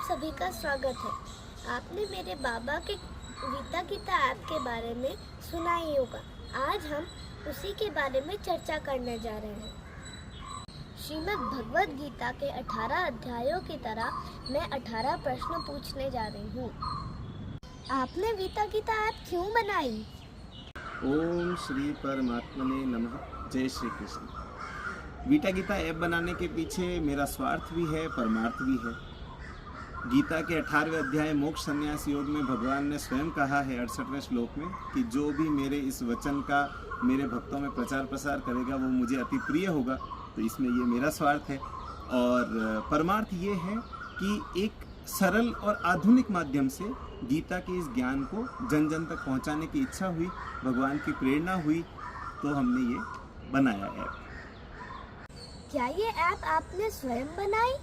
सभी का स्वागत है। आपने मेरे बाबा के वीता गीता ऐप के बारे में सुना ही होगा। आज हम उसी के बारे में चर्चा करने जा रहे हैं। श्रीमद् भगवद गीता के 18 अध्यायों की तरह मैं 18 प्रश्न पूछने जा रही हूँ। आपने वीता गीता ऐप क्यों बनाई? ओम श्री परमात्मने नमः। जय श्री कृष्ण। वीता गीता ऐप बनाने के पीछे मेरा स्वार्थ भी है, परमार्थ भी है। गीता के 18वें अध्याय मोक्ष संन्यास योग में भगवान ने स्वयं कहा है 68वें श्लोक में कि जो भी मेरे इस वचन का मेरे भक्तों में प्रचार प्रसार करेगा वो मुझे अति प्रिय होगा। तो इसमें ये मेरा स्वार्थ है। और परमार्थ ये है कि एक सरल और आधुनिक माध्यम से गीता के इस ज्ञान को जन जन तक पहुंचाने की इच्छा हुई, भगवान की प्रेरणा हुई, तो हमने ये बनाया ऐप। क्या ये ऐप आपने स्वयं बनाई?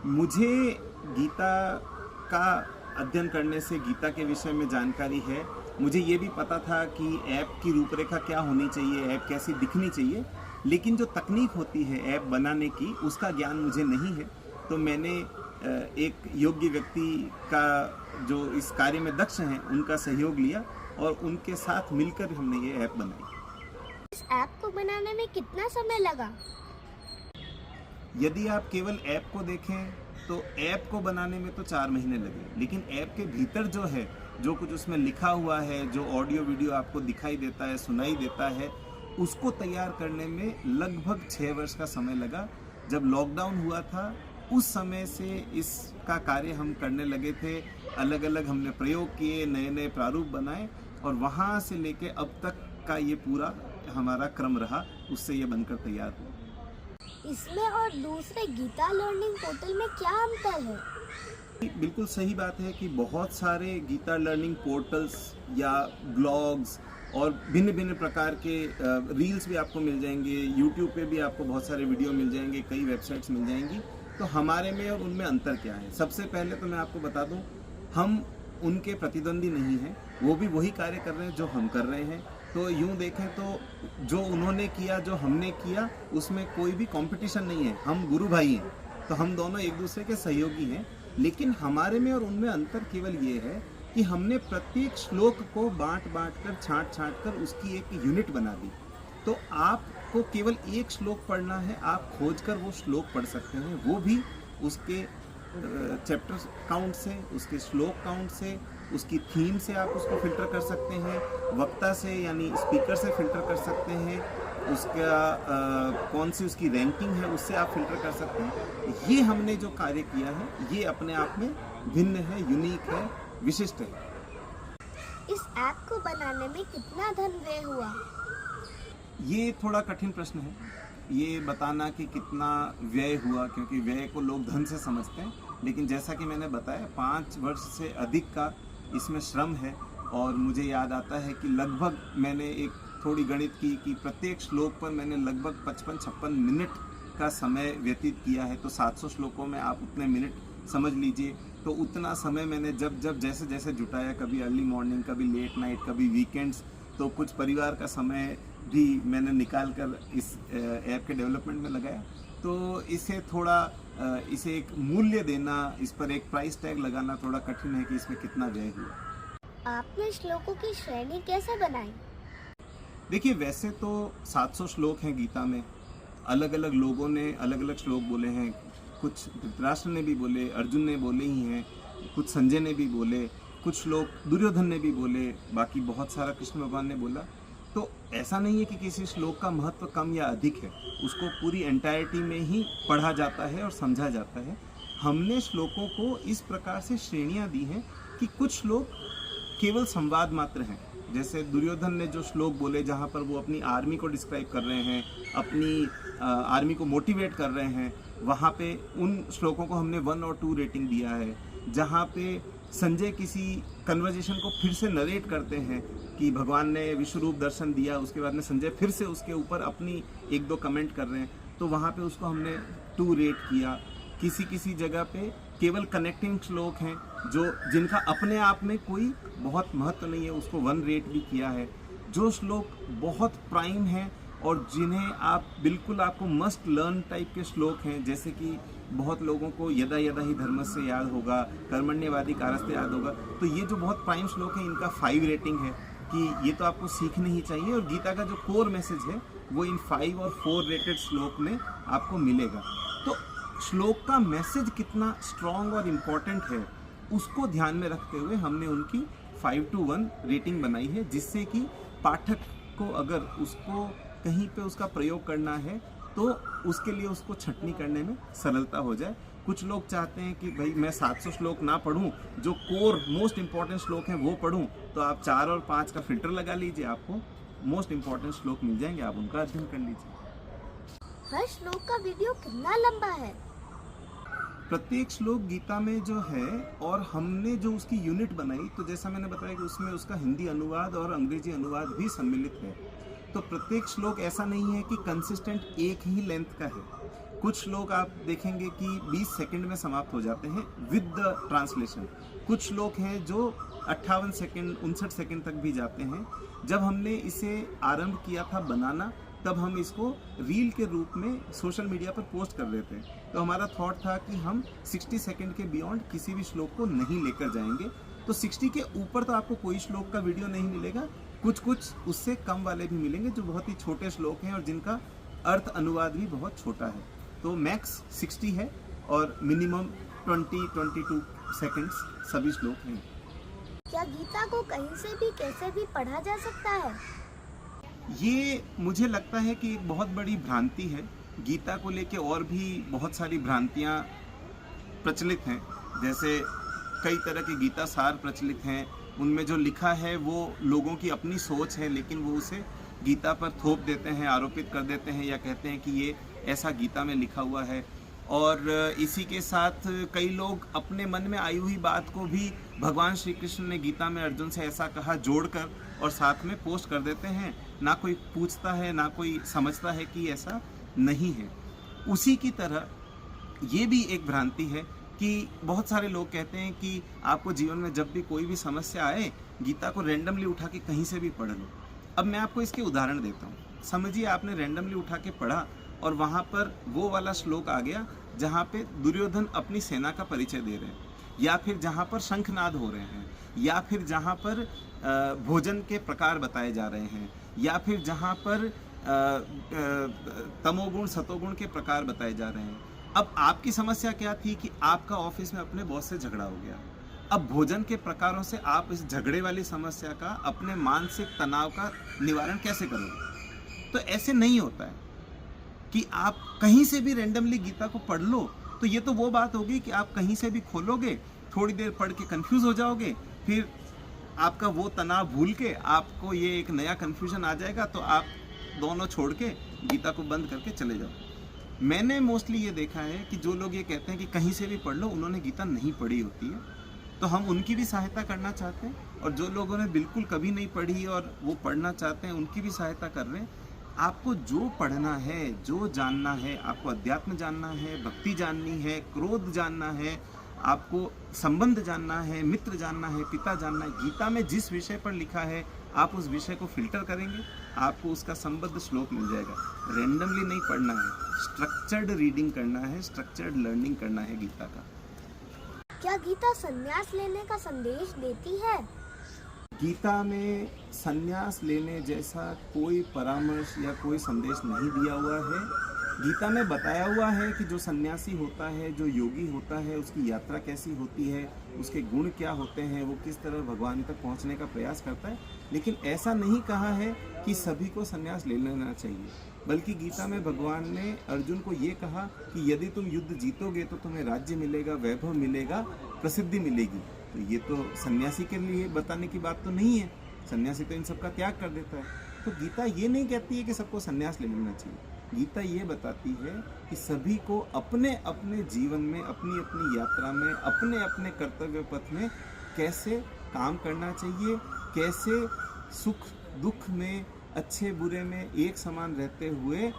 मुझे गीता का अध्ययन करने से गीता के विषय में जानकारी है। मुझे ये भी पता था कि ऐप की रूपरेखा क्या होनी चाहिए, ऐप कैसी दिखनी चाहिए, लेकिन जो तकनीक होती है ऐप बनाने की उसका ज्ञान मुझे नहीं है। तो मैंने एक योग्य व्यक्ति का जो इस कार्य में दक्ष हैं उनका सहयोग लिया और उनके साथ मिलकर हमने ये ऐप बनाई। इस ऐप को बनाने में कितना समय लगा? यदि आप केवल ऐप को देखें तो ऐप को बनाने में तो 4 महीने लगे, लेकिन ऐप के भीतर जो है, जो कुछ उसमें लिखा हुआ है, जो ऑडियो वीडियो आपको दिखाई देता है, सुनाई देता है, उसको तैयार करने में लगभग 6 वर्ष का समय लगा। जब लॉकडाउन हुआ था उस समय से इसका कार्य हम करने लगे थे। अलग अलग हमने प्रयोग किए, नए नए प्रारूप बनाए और वहाँ से लेके अब तक का ये पूरा हमारा क्रम रहा, उससे ये बनकर तैयार हुआ। इसमें और दूसरे गीता लर्निंग पोर्टल में क्या अंतर है? बिल्कुल सही बात है कि बहुत सारे गीता लर्निंग पोर्टल्स या ब्लॉग्स और भिन्न भिन्न प्रकार के रील्स भी आपको मिल जाएंगे। यूट्यूब पे भी आपको बहुत सारे वीडियो मिल जाएंगे, कई वेबसाइट्स मिल जाएंगी। तो हमारे में और उनमें अंतर क्या है? सबसे पहले तो मैं आपको बता दूं, हम उनके प्रतिद्वंदी नहीं हैं। वो भी वही कार्य कर रहे हैं जो हम कर रहे हैं। तो यूँ देखें तो जो उन्होंने किया, जो हमने किया, उसमें कोई भी कंपटीशन नहीं है। हम गुरु भाई हैं, तो हम दोनों एक दूसरे के सहयोगी हैं। लेकिन हमारे में और उनमें अंतर केवल ये है कि हमने प्रत्येक श्लोक को बांट कर, छांट कर उसकी एक यूनिट बना दी। तो आपको केवल एक श्लोक पढ़ना है, आप खोजकर वो श्लोक पढ़ सकते हैं, वो भी उसके चैप्टर काउंट से, उसके श्लोक काउंट से, उसकी थीम से आप उसको फिल्टर कर सकते हैं, वक्ता से यानी स्पीकर से फिल्टर कर सकते हैं, उसका कौन सी उसकी रैंकिंग है उससे आप फिल्टर कर सकते हैं। ये हमने जो कार्य किया है ये अपने आप में भिन्न है, यूनिक है, विशिष्ट है। इस ऐप को बनाने में कितना धन व्यय हुआ? ये थोड़ा कठिन प्रश्न है ये बताना कि कितना व्यय हुआ, क्योंकि व्यय को लोग धन से समझते हैं। लेकिन जैसा कि मैंने बताया 5 वर्ष से अधिक का इसमें श्रम है। और मुझे याद आता है कि लगभग मैंने एक थोड़ी गणित की कि प्रत्येक श्लोक पर मैंने लगभग 55-56 मिनट का समय व्यतीत किया है। तो 700 श्लोकों में आप उतने मिनट समझ लीजिए। तो उतना समय मैंने जब जैसे जैसे जुटाया, कभी अर्ली मॉर्निंग, कभी लेट नाइट, कभी वीकेंड्स, तो कुछ परिवार का समय भी मैंने निकाल कर इस ऐप के डेवलपमेंट में लगाया। तो इसे थोड़ा इसे एक मूल्य देना, इस पर एक प्राइस टैग लगाना थोड़ा कठिन है कि इसमें कितना व्यय हुआ। आपने श्लोकों की श्रेणी कैसे बनाई? देखिए, वैसे तो 700 श्लोक हैं गीता में। अलग अलग लोगों ने अलग अलग श्लोक बोले हैं। कुछ धृतराष्ट्र ने भी बोले, अर्जुन ने बोले ही हैं, कुछ संजय ने भी बोले, कुछ श्लोक दुर्योधन ने भी बोले, बाकी बहुत सारा कृष्ण भगवान ने बोला। तो ऐसा नहीं है कि किसी श्लोक का महत्व कम या अधिक है, उसको पूरी एंटायरिटी में ही पढ़ा जाता है और समझा जाता है। हमने श्लोकों को इस प्रकार से श्रेणियाँ दी हैं कि कुछ श्लोक केवल संवाद मात्र हैं। जैसे दुर्योधन ने जो श्लोक बोले जहाँ पर वो अपनी आर्मी को डिस्क्राइब कर रहे हैं, अपनी आर्मी को मोटिवेट कर रहे हैं, वहाँ पे उन श्लोकों को हमने 1 और 2 रेटिंग दिया है। जहाँ पे संजय किसी कन्वर्जेशन को फिर से नरेट करते हैं कि भगवान ने विश्वरूप दर्शन दिया, उसके बाद में संजय फिर से उसके ऊपर अपनी 1-2 कमेंट कर रहे हैं, तो वहाँ पे उसको हमने 2 रेट किया। किसी जगह पे केवल कनेक्टिंग श्लोक हैं जो जिनका अपने आप में कोई बहुत महत्व नहीं है, उसको 1 रेट भी किया है। जो श्लोक बहुत प्राइम हैं और जिन्हें आप बिल्कुल आपको मस्ट लर्न टाइप के श्लोक हैं, जैसे कि बहुत लोगों को यदा यदा ही धर्मस्य याद होगा, कर्मण्यवादी कारस्ते याद होगा। तो ये जो बहुत प्राइम श्लोक है इनका 5 रेटिंग है कि ये तो आपको सीखने ही चाहिए। और गीता का जो कोर मैसेज है वो इन 5 और 4 रेटेड श्लोक में आपको मिलेगा। तो श्लोक का मैसेज कितना स्ट्रॉन्ग और इम्पॉर्टेंट है उसको ध्यान में रखते हुए हमने उनकी 5-1 रेटिंग बनाई है, जिससे कि पाठक को अगर उसको कहीं पे उसका प्रयोग करना है तो उसके लिए उसको छंटनी करने में सरलता हो जाए। कुछ लोग चाहते हैं कि भाई मैं 700 श्लोक ना पढूं, जो कोर मोस्ट इंपॉर्टेंट श्लोक हैं वो पढूं, तो आप 4 और 5 का फिल्टर लगा लीजिए, आपको मोस्ट इंपॉर्टेंट श्लोक मिल जाएंगे, आप उनका अध्ययन कर लीजिए। हर श्लोक का वीडियो कितना लंबा है? प्रत्येक श्लोक गीता में जो है, और हमने जो उसकी यूनिट बनाई, तो जैसा मैंने बताया कि उसमें उसका हिंदी अनुवाद और अंग्रेजी अनुवाद भी सम्मिलित है। तो प्रत्येक श्लोक ऐसा नहीं है कि कंसिस्टेंट एक ही लेंथ का है। कुछ श्लोक आप देखेंगे कि 20 सेकंड में समाप्त हो जाते हैं विद द ट्रांसलेशन। कुछ श्लोक हैं जो 58 सेकंड 59 सेकंड तक भी जाते हैं। जब हमने इसे आरंभ किया था बनाना, तब हम इसको रील के रूप में सोशल मीडिया पर पोस्ट कर रहे थे। तो हमारा थॉट था कि हम 60 सेकंड के बियॉन्ड किसी भी श्लोक को नहीं लेकर जाएंगे। तो 60 के ऊपर तो आपको कोई श्लोक का वीडियो नहीं मिलेगा, कुछ उससे कम वाले भी मिलेंगे जो बहुत ही छोटे श्लोक हैं और जिनका अर्थ अनुवाद भी बहुत छोटा है। तो मैक्स 60 है और मिनिमम 20-22 सेकंड्स सभी श्लोक हैं। क्या गीता को कहीं से भी कैसे भी पढ़ा जा सकता है? ये मुझे लगता है कि एक बहुत बड़ी भ्रांति है। गीता को लेके और भी बहुत सारी भ्रांतियाँ प्रचलित हैं। जैसे कई तरह के गीता सार प्रचलित हैं, उनमें जो लिखा है वो लोगों की अपनी सोच है, लेकिन वो उसे गीता पर थोप देते हैं, आरोपित कर देते हैं या कहते हैं कि ये ऐसा गीता में लिखा हुआ है। और इसी के साथ कई लोग अपने मन में आई हुई बात को भी भगवान श्री कृष्ण ने गीता में अर्जुन से ऐसा कहा जोड़कर और साथ में पोस्ट कर देते हैं। ना कोई पूछता है, ना कोई समझता है कि ऐसा नहीं है। उसी की तरह ये भी एक भ्रांति है कि बहुत सारे लोग कहते हैं कि आपको जीवन में जब भी कोई भी समस्या आए, गीता को रैंडमली उठा के कहीं से भी पढ़ लो। अब मैं आपको इसके उदाहरण देता हूँ। समझिए आपने रैंडमली उठा के पढ़ा और वहाँ पर वो वाला श्लोक आ गया जहाँ पे दुर्योधन अपनी सेना का परिचय दे रहे हैं, या फिर जहाँ पर शंखनाद हो रहे हैं, या फिर जहाँ पर भोजन के प्रकार बताए जा रहे हैं, या फिर जहाँ पर तमोगुण सतोगुण के प्रकार बताए जा रहे हैं। अब आपकी समस्या क्या थी कि आपका ऑफिस में अपने बॉस से झगड़ा हो गया। अब भोजन के प्रकारों से आप इस झगड़े वाली समस्या का, अपने मानसिक तनाव का निवारण कैसे करोगे? तो ऐसे नहीं होता है कि आप कहीं से भी रैंडमली गीता को पढ़ लो। तो ये तो वो बात होगी कि आप कहीं से भी खोलोगे, थोड़ी देर पढ़ के कंफ्यूज हो जाओगे, फिर आपका वो तनाव भूल के आपको ये एक नया कंफ्यूजन आ जाएगा, तो आप दोनों छोड़ के गीता को बंद करके चले जाओ। मैंने मोस्टली ये देखा है कि जो लोग ये कहते हैं कि कहीं से भी पढ़ लो, उन्होंने गीता नहीं पढ़ी होती है। तो हम उनकी भी सहायता करना चाहते हैं, और जो लोगों ने बिल्कुल कभी नहीं पढ़ी और वो पढ़ना चाहते हैं उनकी भी सहायता कर रहे हैं। आपको जो पढ़ना है, जो जानना है, आपको अध्यात्म जानना है, भक्ति जाननी है, क्रोध जानना है, आपको संबंध जानना है, मित्र जानना है, पिता जानना है, गीता में जिस विषय पर लिखा है आप उस विषय को फिल्टर करेंगे, आपको उसका संबद्ध श्लोक मिल जाएगा। रैंडमली नहीं पढ़ना है, स्ट्रक्चर्ड रीडिंग करना है, स्ट्रक्चर्ड लर्निंग करना है गीता का। क्या गीता संन्यास लेने का संदेश देती है? गीता में संन्यास लेने जैसा कोई परामर्श या कोई संदेश नहीं दिया हुआ है। गीता में बताया हुआ है कि जो सन्यासी होता है, जो योगी होता है, उसकी यात्रा कैसी होती है, उसके गुण क्या होते हैं, वो किस तरह भगवान तक पहुंचने का प्रयास करता है। लेकिन ऐसा नहीं कहा है कि सभी को संन्यास ले लेना चाहिए, बल्कि गीता में भगवान ने अर्जुन को ये कहा कि यदि तुम युद्ध जीतोगे तो तुम्हें राज्य मिलेगा, वैभव मिलेगा, प्रसिद्धि मिलेगी। तो ये तो सन्यासी के लिए बताने की बात तो नहीं है। सन्यासी तो इन सब का त्याग कर देता है। तो गीता ये नहीं कहती है कि सबको संन्यास ले लेना चाहिए। गीता ये बताती है कि सभी को अपने अपने जीवन में, अपनी अपनी यात्रा में, अपने अपने कर्तव्य पथ में कैसे काम करना चाहिए, कैसे सुख दुख में, अच्छे बुरे में एक समान रहते हुए,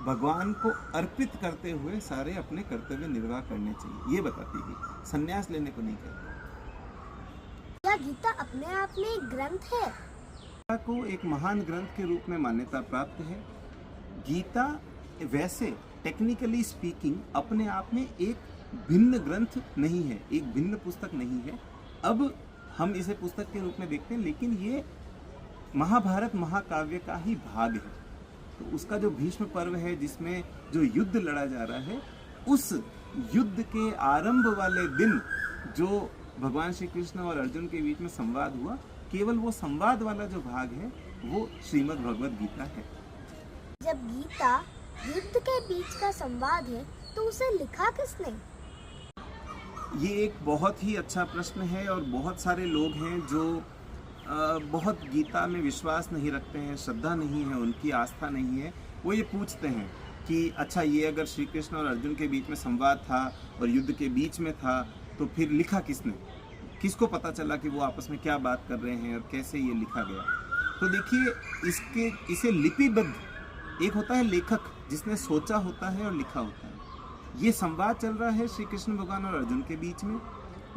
भगवान को अर्पित करते हुए सारे अपने कर्तव्य निर्वाह करने चाहिए, ये बताती है। संन्यास लेने को नहीं कहती। क्या गीता अपने आप में एक ग्रंथ है? गीता को एक महान ग्रंथ के रूप में मान्यता प्राप्त है। गीता वैसे टेक्निकली स्पीकिंग अपने आप में एक भिन्न ग्रंथ नहीं है, एक भिन्न पुस्तक नहीं है। अब हम इसे पुस्तक के रूप में देखते हैं, लेकिन ये महाभारत महाकाव्य का ही भाग है। तो उसका जो भीष्म पर्व है, जिसमें जो युद्ध लड़ा जा रहा है, उस युद्ध के आरंभ वाले दिन जो भगवान श्री कृष्ण और अर्जुन के बीच में संवाद हुआ, केवल वो संवाद वाला जो भाग है वो श्रीमद् भगवद गीता है। जब गीता युद्ध के बीच का संवाद है तो उसे लिखा किसने? ये एक बहुत ही अच्छा प्रश्न है और बहुत सारे लोग हैं जो बहुत गीता में विश्वास नहीं रखते हैं, श्रद्धा नहीं है, उनकी आस्था नहीं है। वो ये पूछते हैं कि अच्छा, ये अगर श्री कृष्ण और अर्जुन के बीच में संवाद था और युद्ध के बीच में था, तो फिर लिखा किसने? किसको पता चला कि वो आपस में क्या बात कर रहे हैं और कैसे ये लिखा गया? तो देखिए, इसे लिपिबद्ध, एक होता है लेखक जिसने सोचा होता है और लिखा होता है। ये संवाद चल रहा है श्री कृष्ण भगवान और अर्जुन के बीच में,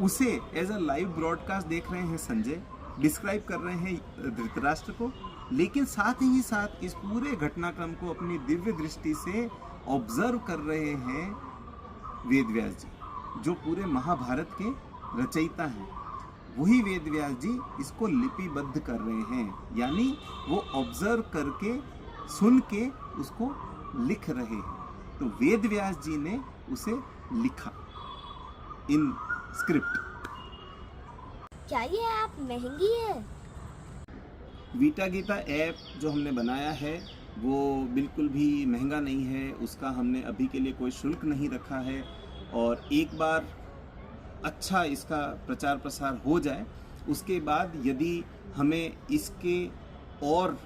उसे एज अ लाइव ब्रॉडकास्ट देख रहे हैं संजय, डिस्क्राइब कर रहे हैं धृतराष्ट्र को, लेकिन साथ ही साथ इस पूरे घटनाक्रम को अपनी दिव्य दृष्टि से ऑब्जर्व कर रहे हैं वेद व्यास जी, जो पूरे महाभारत के रचयिता हैं। वही वेद व्यास जी इसको लिपिबद्ध कर रहे हैं, यानी वो ऑब्जर्व करके, सुन के उसको लिख रहे हैं। तो वेद व्यास जी ने उसे लिखा इन स्क्रिप्ट। क्या ये ऐप महंगी है? वीटा गीता ऐप जो हमने बनाया है वो बिल्कुल भी महंगा नहीं है। उसका हमने अभी के लिए कोई शुल्क नहीं रखा है, और एक बार अच्छा इसका प्रचार प्रसार हो जाए, उसके बाद यदि हमें इसके और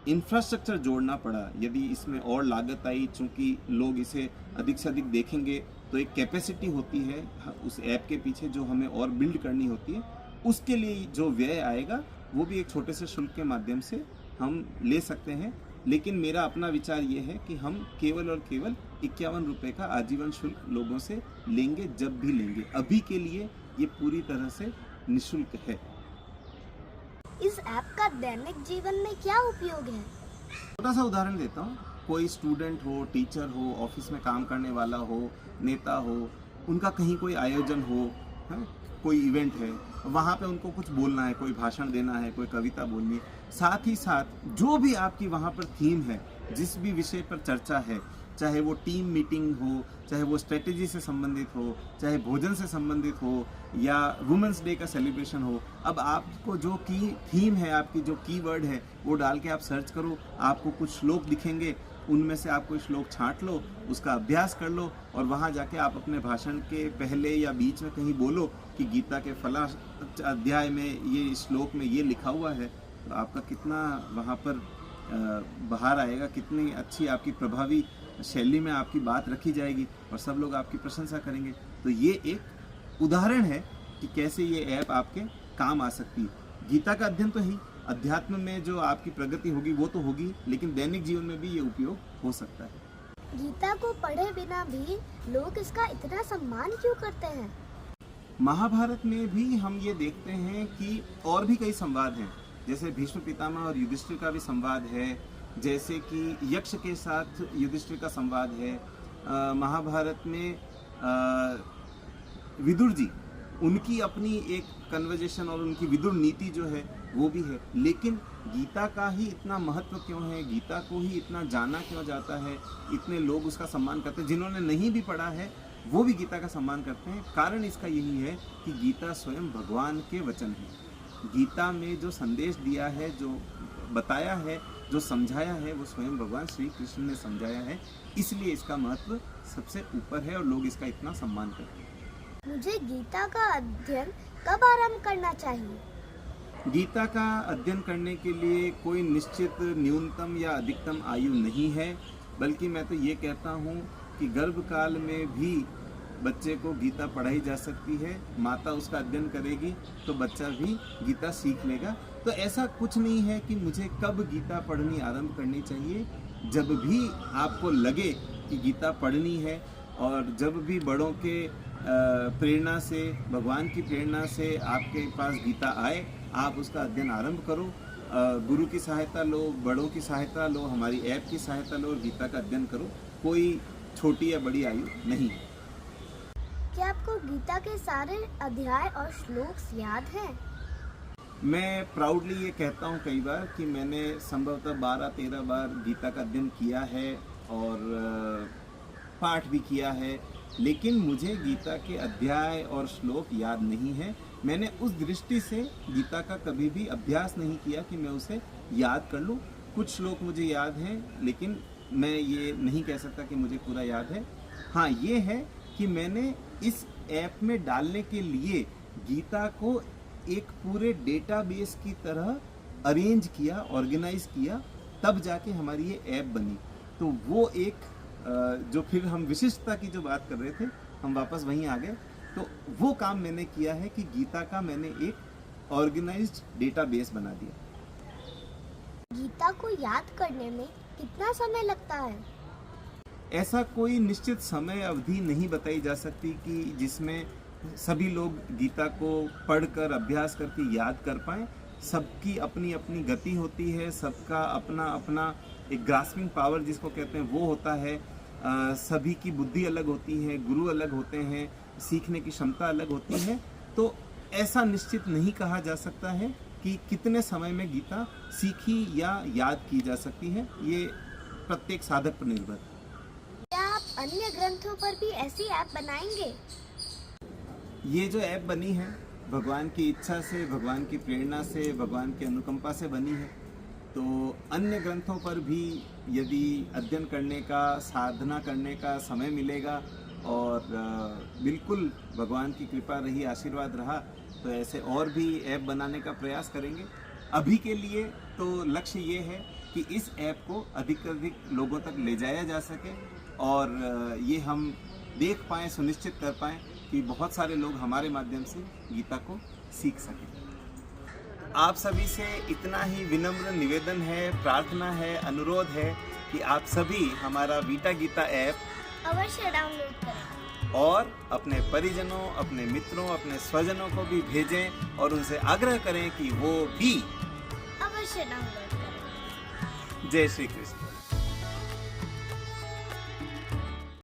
इंफ्रास्ट्रक्चर जोड़ना पड़ा, यदि इसमें और लागत आई, चूँकि लोग इसे अधिक से अधिक देखेंगे, तो एक कैपेसिटी होती है उस ऐप के पीछे जो हमें और बिल्ड करनी होती है, उसके लिए जो व्यय आएगा वो भी एक छोटे से शुल्क के माध्यम से हम ले सकते हैं। लेकिन मेरा अपना विचार ये है कि हम केवल और केवल 51 रुपये का आजीवन शुल्क लोगों से लेंगे, जब भी लेंगे। अभी के लिए ये पूरी तरह से निःशुल्क है। इस ऐप का दैनिक जीवन में क्या उपयोग है? छोटा सा उदाहरण देता हूँ। कोई स्टूडेंट हो, टीचर हो, ऑफिस में काम करने वाला हो, नेता हो, उनका कहीं कोई आयोजन हो, है? कोई इवेंट है, वहाँ पे उनको कुछ बोलना है, कोई भाषण देना है, कोई कविता बोलनी है, साथ ही साथ जो भी आपकी वहाँ पर थीम है, जिस भी विषय पर चर्चा है, चाहे वो टीम मीटिंग हो, चाहे वो स्ट्रेटेजी से संबंधित हो, चाहे भोजन से संबंधित हो, या वुमेंस डे का सेलिब्रेशन हो, अब आपको जो की थीम है, आपकी जो कीवर्ड है, वो डाल के आप सर्च करो, आपको कुछ श्लोक दिखेंगे, उनमें से आप कोई श्लोक छांट लो, उसका अभ्यास कर लो, और वहाँ जाके आप अपने भाषण के पहले या बीच में कहीं बोलो कि गीता के फला अध्याय में ये श्लोक में ये लिखा हुआ है। तो आपका कितना वहाँ पर बाहर आएगा, कितनी अच्छी आपकी प्रभावी शैली में आपकी बात रखी जाएगी और सब लोग आपकी प्रशंसा करेंगे। तो ये एक उदाहरण है कि कैसे ये ऐप आपके काम आ सकती है। गीता का अध्ययन तो ही, अध्यात्म में जो आपकी प्रगति होगी वो तो होगी, लेकिन दैनिक जीवन में भी ये उपयोग हो सकता है। गीता को पढ़े बिना भी लोग इसका इतना सम्मान क्यों करते हैं? महाभारत में भी हम ये देखते हैं कि और भी कई संवाद हैं, जैसे भीष्म पितामह और युधिष्ठिर का भी संवाद है, जैसे कि यक्ष के साथ युधिष्ठिर का संवाद है। महाभारत में विदुर जी, उनकी अपनी एक कन्वर्जेशन और उनकी विदुर नीति जो है वो भी है। लेकिन गीता का ही इतना महत्व क्यों है, गीता को ही इतना जाना क्यों जाता है, इतने लोग उसका सम्मान करते हैं, जिन्होंने नहीं भी पढ़ा है वो भी गीता का सम्मान करते हैं? कारण इसका यही है कि गीता स्वयं भगवान के वचन है। गीता में जो संदेश दिया है, जो बताया है, जो समझाया है, वो स्वयं भगवान श्री कृष्ण ने समझाया है। इसलिए इसका महत्व सबसे ऊपर है और लोग इसका इतना सम्मान करते हैं। मुझे गीता का अध्ययन कब आरंभ करना चाहिए? गीता का अध्ययन करने के लिए कोई निश्चित न्यूनतम या अधिकतम आयु नहीं है, बल्कि मैं तो ये कहता हूँ कि गर्भकाल में भी बच्चे को गीता पढ़ाई जा सकती है। माता उसका अध्ययन करेगी तो बच्चा भी गीता सीख लेगा। तो ऐसा कुछ नहीं है कि मुझे कब गीता पढ़नी आरंभ करनी चाहिए। जब भी आपको लगे कि गीता पढ़नी है, और जब भी बड़ों के प्रेरणा से, भगवान की प्रेरणा से आपके पास गीता आए, आप उसका अध्ययन आरंभ करो। गुरु की सहायता लो, बड़ों की सहायता लो, हमारी ऐप की सहायता लो और गीता का अध्ययन करो। कोई छोटी या बड़ी आयु नहीं है। क्या आपको गीता के सारे अध्याय और श्लोक याद हैं? मैं प्राउडली ये कहता हूँ कई बार कि मैंने संभवतः 12-13 बार गीता का अध्ययन किया है और पाठ भी किया है, लेकिन मुझे गीता के अध्याय और श्लोक याद नहीं है। मैंने उस दृष्टि से गीता का कभी भी अभ्यास नहीं किया कि मैं उसे याद कर लूँ। कुछ श्लोक मुझे याद हैं, लेकिन मैं ये नहीं कह सकता कि मुझे पूरा याद है। हाँ, ये है कि मैंने इस ऐप में डालने के लिए गीता को एक पूरे डेटाबेस की तरह अरेंज किया, ऑर्गेनाइज किया, तब जाके हमारी ये ऐप बनी। तो वो एक जो फिर हम विशिष्टता की जो बात कर रहे थे, हम वापस वहीं आ गए। तो वो काम मैंने किया है कि गीता का मैंने एक ऑर्गेनाइज्ड डेटाबेस बना दिया। गीता को याद करने में कितना समय लगता है? ऐसा कोई निश्चित समय अवधि नहीं बताई जा सकती कि जिसमें सभी लोग गीता को पढ़कर अभ्यास करके याद कर पाएं। सबकी अपनी अपनी गति होती है, सबका अपना अपना एक ग्रास्पिंग पावर जिसको कहते हैं वो होता है। सभी की बुद्धि अलग होती है, गुरु अलग होते हैं, सीखने की क्षमता अलग होती है। तो ऐसा निश्चित नहीं कहा जा सकता है कि कितने समय में गीता सीखी या याद की जा सकती है। ये प्रत्येक साधक पर निर्भर है। क्या आप अन्य ग्रंथों पर भी ऐसी ऐप बनाएंगे? ये जो ऐप बनी है भगवान की इच्छा से, भगवान की प्रेरणा से, भगवान की अनुकंपा से बनी है। तो अन्य ग्रंथों पर भी यदि अध्ययन करने का, साधना करने का समय मिलेगा और बिल्कुल भगवान की कृपा रही, आशीर्वाद रहा, तो ऐसे और भी ऐप बनाने का प्रयास करेंगे। अभी के लिए तो लक्ष्य ये है कि इस ऐप को अधिक से अधिक लोगों तक ले जाया जा सके और ये हम देख पाएँ, सुनिश्चित कर पाएँ कि बहुत सारे लोग हमारे माध्यम से गीता को सीख सकें। आप सभी से इतना ही विनम्र निवेदन है, प्रार्थना है, अनुरोध है कि आप सभी हमारा वीटा गीता ऐप अवश्य डाउनलोड करें और अपने परिजनों, अपने मित्रों, अपने स्वजनों को भी भेजें और उनसे आग्रह करें कि वो भी अवश्य डाउनलोड करें। जय श्री कृष्ण।